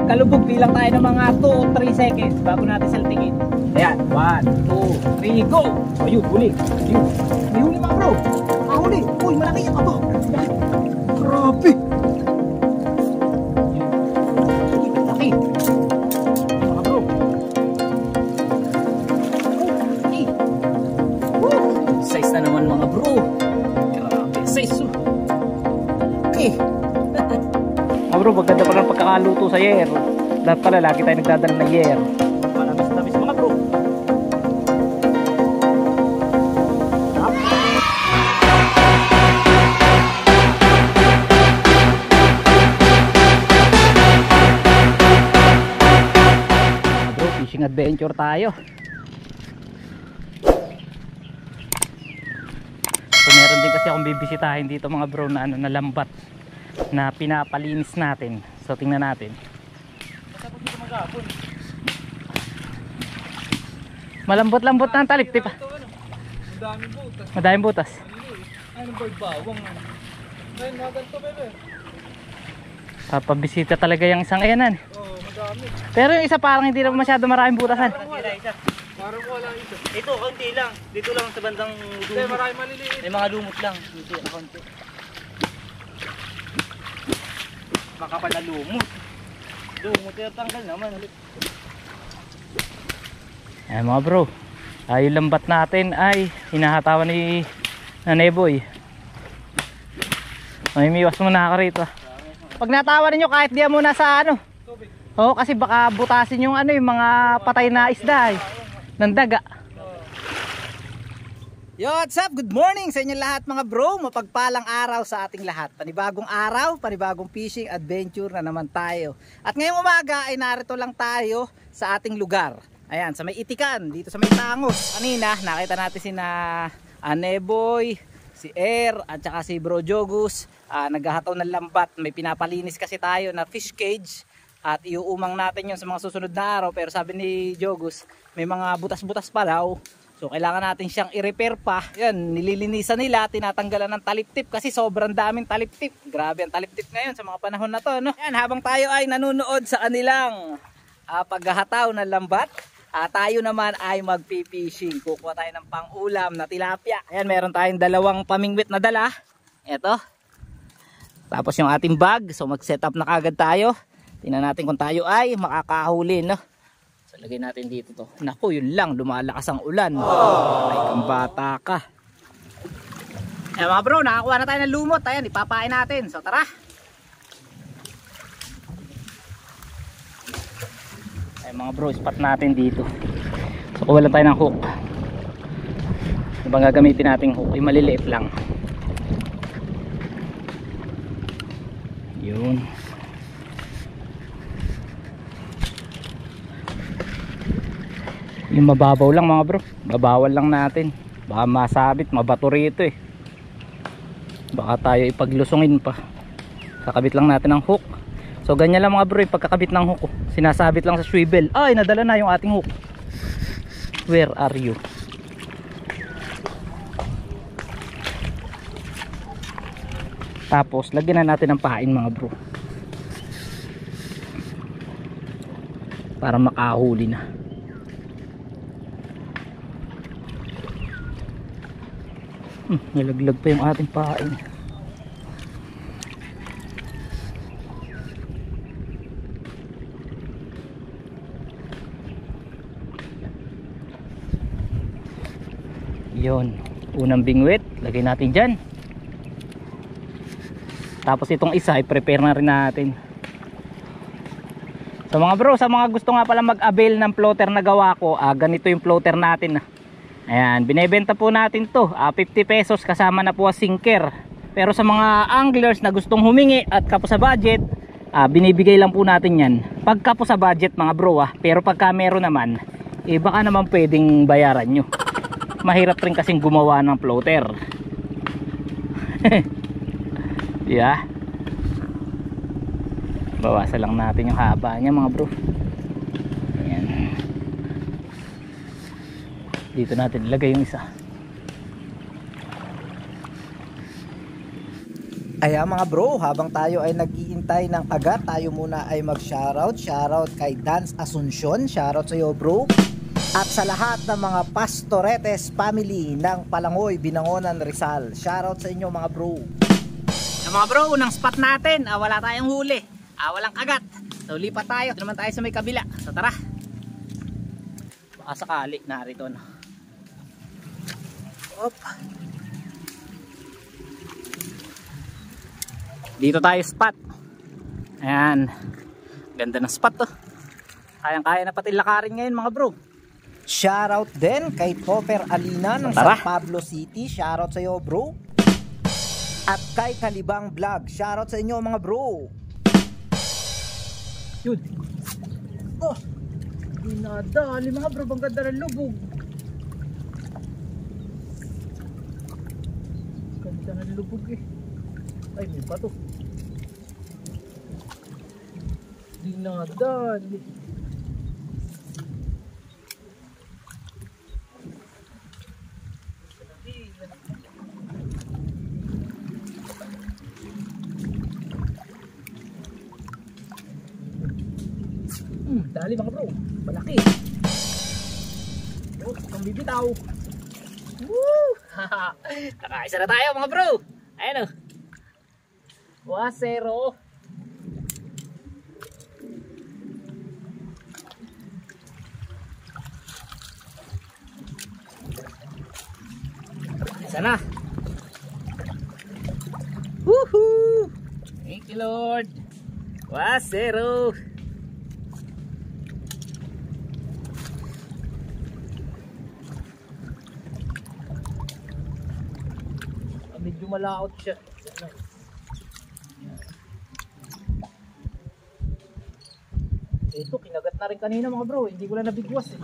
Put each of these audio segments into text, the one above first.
Pagkalubog, bilang tayo ng mga 2 o 3 seconds bago natin saltingin. Ayan, 1, 2, 3, go! Ayun, huli. Ayun. May huli mga bro. Huli. Uy, malaki yan. Aba. Grabe. Uy, malaki. Mga bro. Okay. Size na naman mga bro. Grabe, size. Okay. Mga bro, maganda pa lang pagkakaluto sa yer. Lahat pala, lagi tayo nagdadala ng yer. Malamis-lamis mga bro. Mga bro, fishing adventure tayo. So meron din kasi akong bibisitahin dito mga bro na, na lambat na pinapalinis natin. So tingnan natin. Malambot-lambot na ang taliptip. Madaming butas. Madaming butas. Ano ba bawang? Ayun, maganto bebe. Papabisita talaga yung isang ayanan. Oo, madami. Pero yung isa parang hindi na masyado maraming butasan. Parang wala ito. Ito, kaunti lang. Dito lang sa bandang Hindi, lumot. marami maliliit. May mga lumot lang. Dito, kaunti. Makapal na lumot. Lumot, pero tanggal naman. Ayan mga bro, yung lambat natin ay hinahatawan ni Naneboy. Mamimiwas muna ako rito. Pag natawa ninyo kahit di muna sa ano. Oo, kasi baka butasin yung ano, yung mga patay na isda ng daga. Yo, what's up? Good morning sa inyo lahat mga bro. Mapagpalang araw sa ating lahat. Panibagong araw, panibagong fishing adventure na naman tayo. At ngayong umaga ay narito lang tayo sa ating lugar. Ayan, sa may Itikan, dito sa may Tangos. Kanina, nakita natin si Aneboy, si at saka si Bro Jogus. Naghahataw ng lambat. May pinapalinis kasi tayo na fish cage. At iuumang natin yun sa mga susunod na araw. Pero sabi ni Jogus, may mga butas-butas pa daw. So kailangan natin siyang i-repair pa. Yan, nililinisan nila, tinatanggalan ng taliptip kasi sobrang daming taliptip. Grabe ang taliptip ngayon sa mga panahon na to, no? Yan, habang tayo ay nanonood sa kanilang paghahataw ng lambat, tayo naman ay magpipishing. Kukuha tayo ng pang-ulam na tilapia. Ayan, meron tayong dalawang pamingwit na dala. Ito. Tapos yung ating bag. So mag-set up na kagad tayo. Tingnan natin kung tayo ay makakahuli, no? So lagay natin dito to. Naku, yun lang. Lumalakas ang ulan. Ay, kang bata ka. Ayan mga bro, nakakuha na tayo ng lumot. Ayan, ipapain natin. So tara. Ay mga bro, spot natin dito. So kuha lang tayo ng hook. Ano bang gagamitin nating hook? Yung maliliit lang. Yun. Yung mababaw lang mga bro. Babawal lang natin. Baka masabit, mabato rito eh. Baka tayo ipaglusungin pa. Kakabit lang natin ang hook. So ganyan lang mga bro, pagkakabit ng hook, sinasabit lang sa swivel. Ay, nadala na yung ating hook. Where are you? Tapos lagyan na natin ng pain mga bro, para makahuli na. Nalaglag pa yung ating pain. Yun, unang bingwit, lagay natin dyan. Tapos itong isa, i-prepare na rin natin. So mga bro, sa mga gusto nga pala mag-avail ng floater na gawa ko, ganito yung floater natin. Ayan, binebenta po natin to, 50 pesos kasama na po ang sinker. Pero sa mga anglers na gustong humingi at kapos sa budget, binibigay lang po natin yan pagka po sa budget mga bro. Pero pagka meron naman, baka naman pwedeng bayaran nyo. Mahirap rin kasing gumawa ng floater. Yeah. Bawasan lang natin yung haba niya mga bro. Ayan. Dito natin ilagay yung isa. Ayan mga bro, habang tayo ay nag-iintay ng agat, tayo muna ay mag-shoutout. Shoutout kay Dance Asuncion, shoutout sa iyo bro. At sa lahat ng mga Pastoretes family ng Palangoy, Binangonan, Rizal, shoutout sa inyo mga bro. So mga bro, unang spot natin, wala tayong huli, walang agat. So lipat tayo, ito naman tayo sa may kabila. So tara. Baka sakali, narito na. Op. Dito tayo spot. Ayan. Ganda ng spot to. Kayang-kaya na pati lakarin ngayon mga bro. Shoutout din kay Topper Alina ng San Pablo City. Shoutout sa iyo bro. At kay Kalibang Vlog. Shoutout sa inyo mga bro. Yun. Oh. Dinadali mga bro. Ang ganda ng lubog. Ganda ng lubog eh. Ay, may bato. Dinadali. Dali mga bro. Malaki. Oh, ang bibitaw. Woo! Nakaisa na tayo mga bro. Ayan o. 1-0. Isa na. Woohoo! Thank you Lord. 1-0. Medyo malaot siya. Ito, kinagat na rin kanina mga bro. Hindi ko lang nabigwas eh.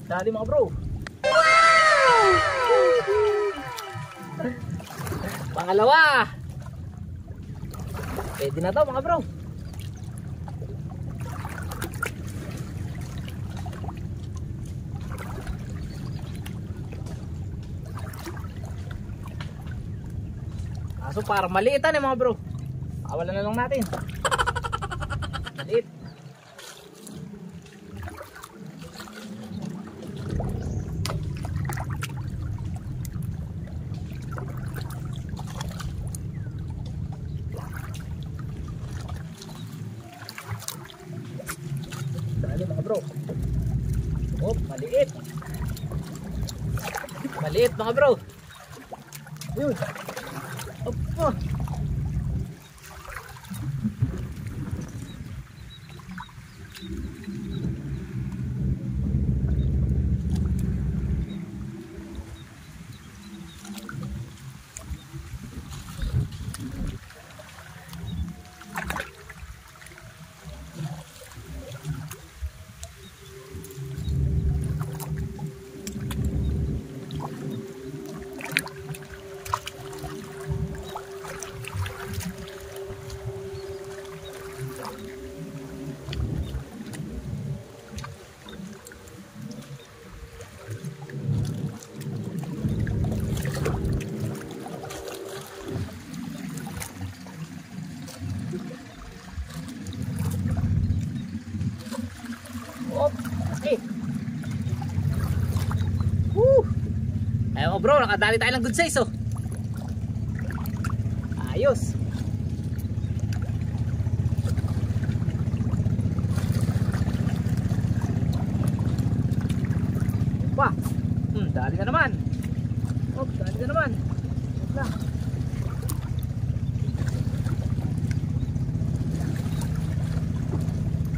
Dali mga bro. Wow! Pangalawa. Pwede na to mga bro. Kaso para maliitan eh mga bro. Awalan na lang natin. Maliit. Dali mga bro. Oh, maliit. Maliit mga bro. Yun. Opo. Okay. Woo! Ayun bro, nakadali tayo ng good size oh. Ayos. Pa. Dali na naman. Oh, dali na naman. Wala.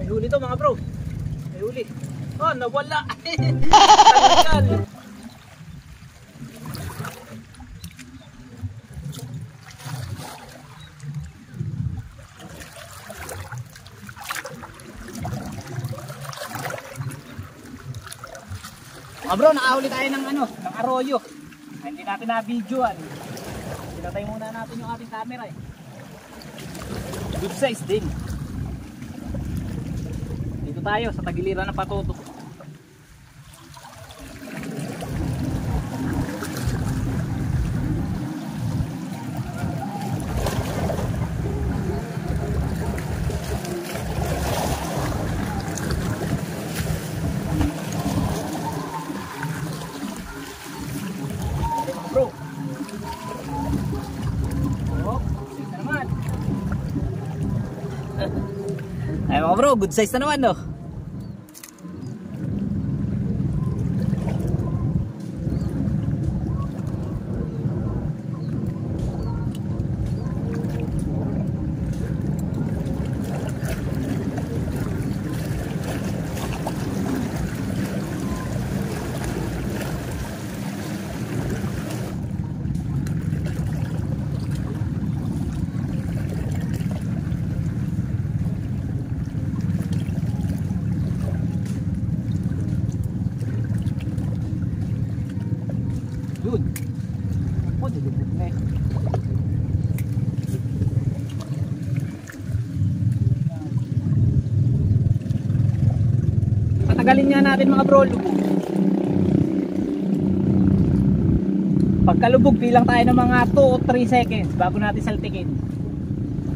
May huli to mga bro. May huli. Oh, nawala. Tanggal. Bro, nakahuli tayo ng ng arroyo. Hindi natin na-videoan. Pinatay muna natin yung ating camera eh. Good size din. Dito tayo sa tagiliran ng patutok. Bro. Oh, size na naman. Ay mga bro, good size na naman no. Yun. Oh, dilubog na eh. Patagalin nga natin mga bro, lubog. Pagkalubog, bilang tayo ng mga 2 o 3 seconds bago natin saltikin.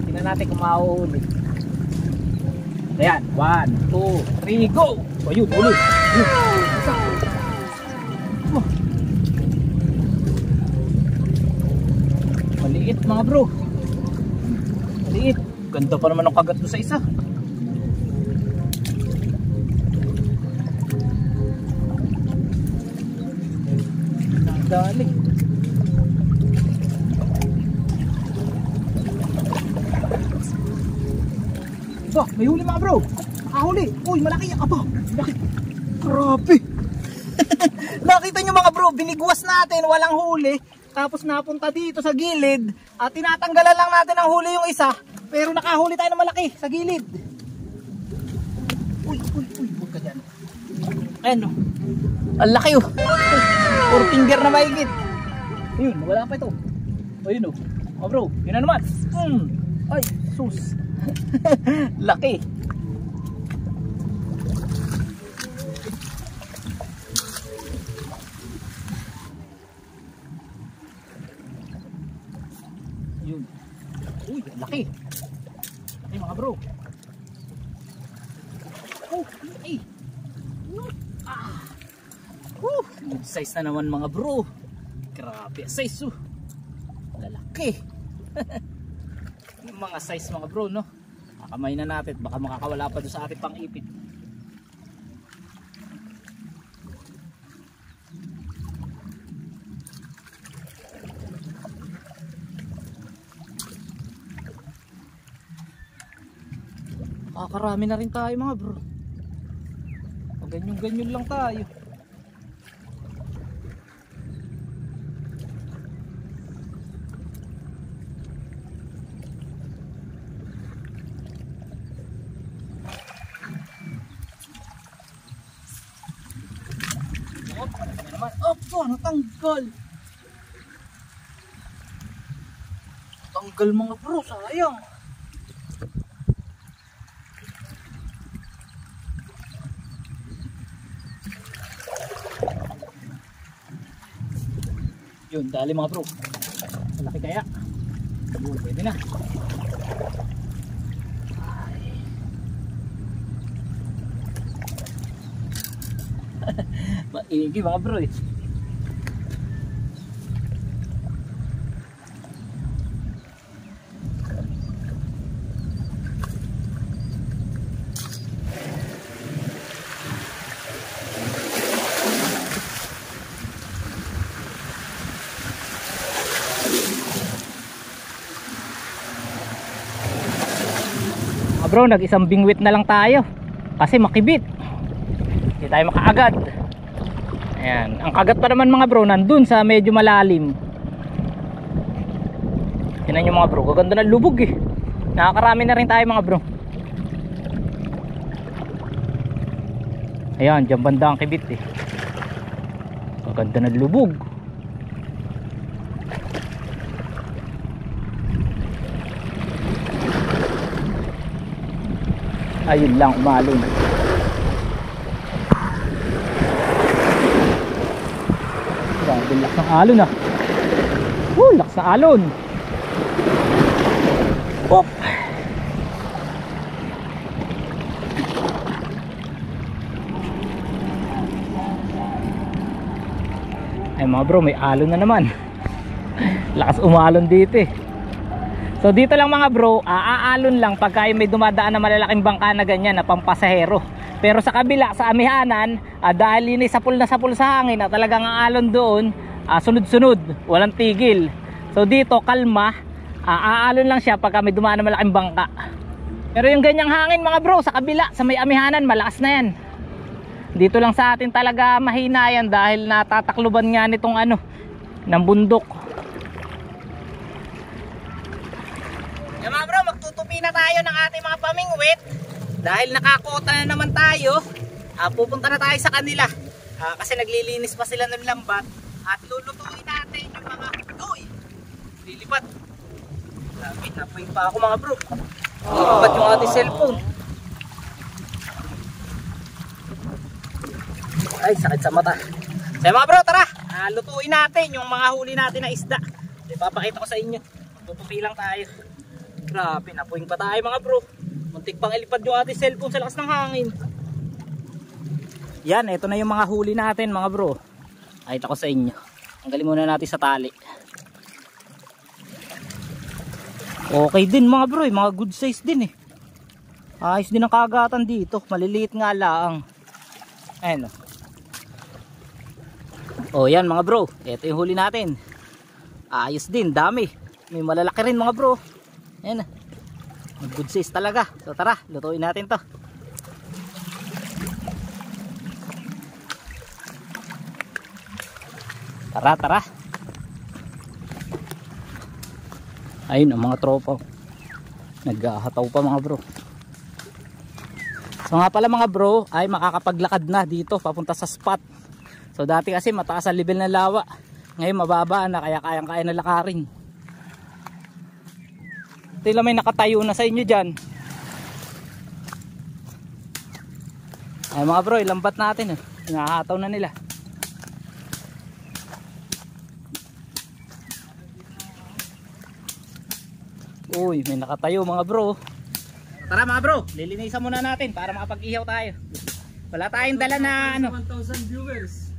Tingnan natin kung mahuhuli. Ayan, 1, 2, 3, go! O yun, huli. Maliit mga bro. Maliit. Ganda pa naman ang kagat ko sa isa. Dali. Bah, may huli mga bro. Nakahuli. Uy, malaki yan. Aba, malaki. Grabe. Nakita nyo mga bro, binigwas natin, walang huli. Tapos napunta dito sa gilid at tinatanggalan lang natin ang huli yung isa, pero nakahuli tayo ng malaki sa gilid. Uy, huwag ka dyan. Ayan o, ang laki o. 4 finger na mahigit. Ayun, wala pa ito. Ayun o, oh bro, yun na naman. Ay, sus. Laki. Yun. Uy, laki. Laki mga bro. Oh, ay. Good size na naman mga bro. Grabe size oh. Lalaki. Yung mga size mga bro no. Kakamay na natin, baka makakawala pa doon sa ating pang-ipit. Karami na rin tayo mga bro. Ganyan-ganyan lang tayo. Opo, natanggal. Tanggal mga bro, sayang. Yun, dali mga bro. Malaki kaya. Yun, pwede na. Maigi mga bro eh. Bro, nag-isang bingwit na lang tayo kasi makibit, hindi tayo makaagad. Ayan, ang kagat pa naman mga bro nandun sa medyo malalim. Tingnan nyo mga bro, kaganda ng lubog eh. Nakakarami na rin tayo mga bro. Ayan, dyan banda ang kibit eh. Kaganda ng lubog. Ayun lang, umalon. Grabe, lakas ng alon ah. Lakas ng alon. Pop. Ay mga bro, may alon na naman. Lakas umalon dito eh. So dito lang mga bro, aalon lang pagka may dumadaan na malalaking bangka na ganyan na pampasahero. Pero sa kabila, sa amihanan, dahil yun ay sapul na sapul sa hangin, talagang aalon doon, sunod-sunod, walang tigil. So dito kalma, aalon lang siya pagka may dumaan na malaking bangka. Pero yung ganyang hangin mga bro, sa kabila, sa may amihanan, malakas na yan. Dito lang sa atin talaga mahina yan dahil natatakluban nga nitong ng bundok. Yan mga bro, magtutupi na tayo ng ating mga pamingwit. Dahil nakakota na naman tayo, pupunta na tayo sa kanila. Kasi naglilinis pa sila ng lambat. At lulutuin natin yung mga lilipat. Napoy pa ako mga bro. Lilipat yung ating cellphone. Ay, sakit sa mata. Kaya mga bro, tara, lutuin natin yung mga huli natin na isda. Ipapakita ko sa inyo. Tutupi lang tayo. Grabe, napuwing pa tayo mga bro. Muntik pang ilipad yung ating cellphone sa lakas ng hangin. Yan, ito na yung mga huli natin mga bro. Pakita ko sa inyo. Tanggalin muna natin sa tali. Okay din mga bro, mga good size din eh. Ayos din ang kagatan dito. Maliliit nga lang. Ayan o. Yan mga bro, ito yung huli natin. Ayos din, dami. May malalaki rin mga bro. Ayan, good size talaga. So tara, lutuin natin to. Tara, tara. Ayun ang mga tropa. Naghahataw pa mga bro. So nga pala mga bro, ay makakapaglakad na dito papunta sa spot. So dati kasi mataas ang level ng lawa. Ngayon mababa na, kaya kayang-kaya na lakarin. Tila may nakatayo na sa inyo dyan. Ay mga bro, ilambat natin. Nahahataw na nila. Uy, may nakatayo mga bro. Tara mga bro, lilinisan muna natin para makapag-ihaw tayo. Wala tayong dala na 1,000 viewers.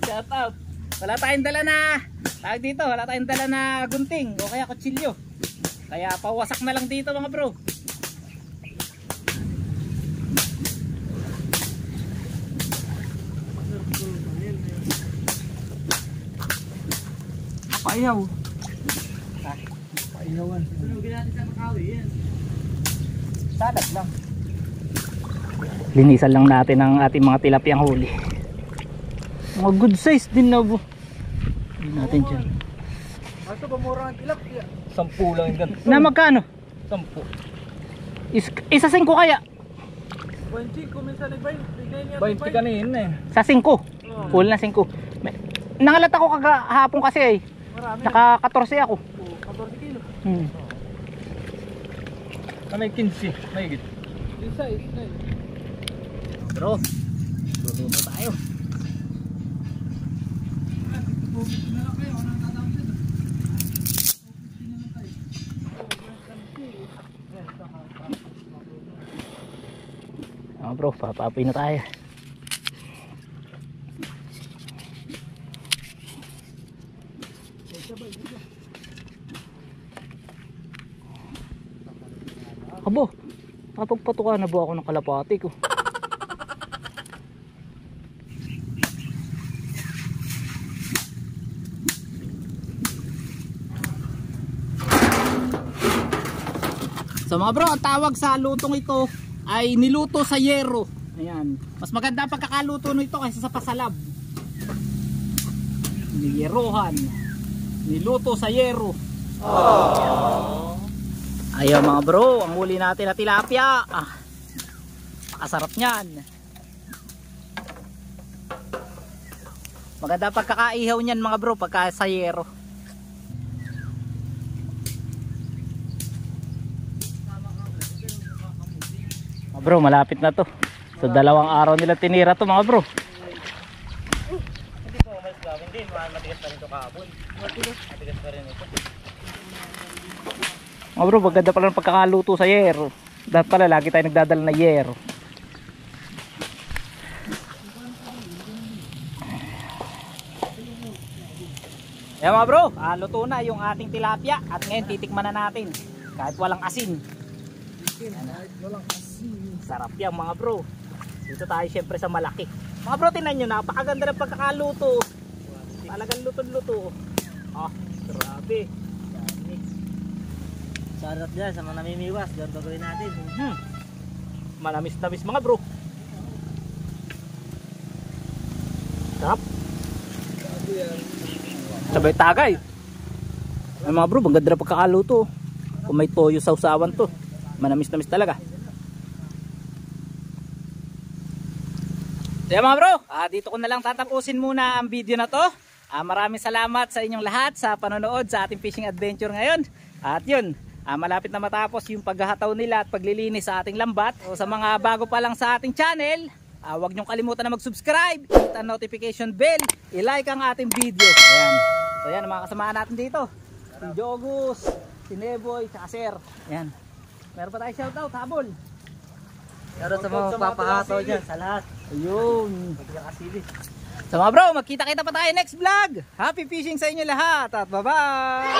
Shout out. Wala tayong dala na tawag dito, wala tayong dala na gunting o kaya kutsilyo. Kaya pawasak na lang dito mga bro. Paiyaw. Paiyawan. Salad lang. Linisan lang natin ang ating mga tilapiyang huli. Mga good size din na bro. Hindi natin dyan. Ito ba mura ang tilapia? 10 lang yung ganito. Na magkano? 10. Isa 5 kaya? 20, kuminsan ni 20. 20 kanina eh. Sa 5. Full na 5. Nangalat ako kagahapon kasi eh. Marami. Naka 14 ako. 14 kilo. May 15. May higit. Isa. Bro, luluto tayo. Bro, papapoy na tayo. Abo, napagpatuka na buo ako ng kalapati ko. So mga bro, ang tawag sa lutong ito ay niluto sa yero. Ayan, mas maganda pagkakaluto nito kaysa sa pasalab. Niyerohan, niluto sa yero. Ayun mga bro, ang huli natin na tilapia. Makasarap niyan. Maganda pagkakaihaw niyan mga bro, pagka sa yero. Bro, malapit na to. Sa 2 araw nila tinira to mga bro. Hindi po umalis gawin din. Matigas pa rin ito kahapon. Matigas pa rin ito. Mga bro, maganda pala ng pagkakaluto sa yero. Dapat pala lagi tayo nagdadala na yero. Ayan mga bro, luto na yung ating tilapia. At ngayon titikman na natin. Kahit walang asin. Sarap yan mga bro. Dito tayo syempre sa malaki. Mga bro, tinan nyo, napakaganda ng pagkakaluto. Talagang luto-luto. Ah, grabe. Sarap dyan sa mga namimiwas. Ganun gagawin natin. Manamis-namis mga bro. Sarap. Sabay tagay. Ay mga bro, ang ganda ng pagkakaluto. Kung may toyo sa usawan to, manamis-namis talaga. So mga bro, dito ko na lang tatapusin muna ang video na to. Maraming salamat sa inyong lahat sa panonood sa ating fishing adventure ngayon. At yun, malapit na matapos yung paghahataw nila at paglilinis sa ating lambat. So sa mga bago pa lang sa ating channel, huwag niyong kalimutan na mag-subscribe, hit ang notification bell, i-like ang ating video. Ayan. So yan ang mga kasamahan natin dito. Si Jogus, si Neboy, si Sir. Ayan. Meron pa tayo shoutout, habol. Pero sa mga papahataw dyan, sa lahat. Ayun. So mga bro, magkita-kita pa tayo next vlog. Happy fishing sa inyo lahat at bye-bye!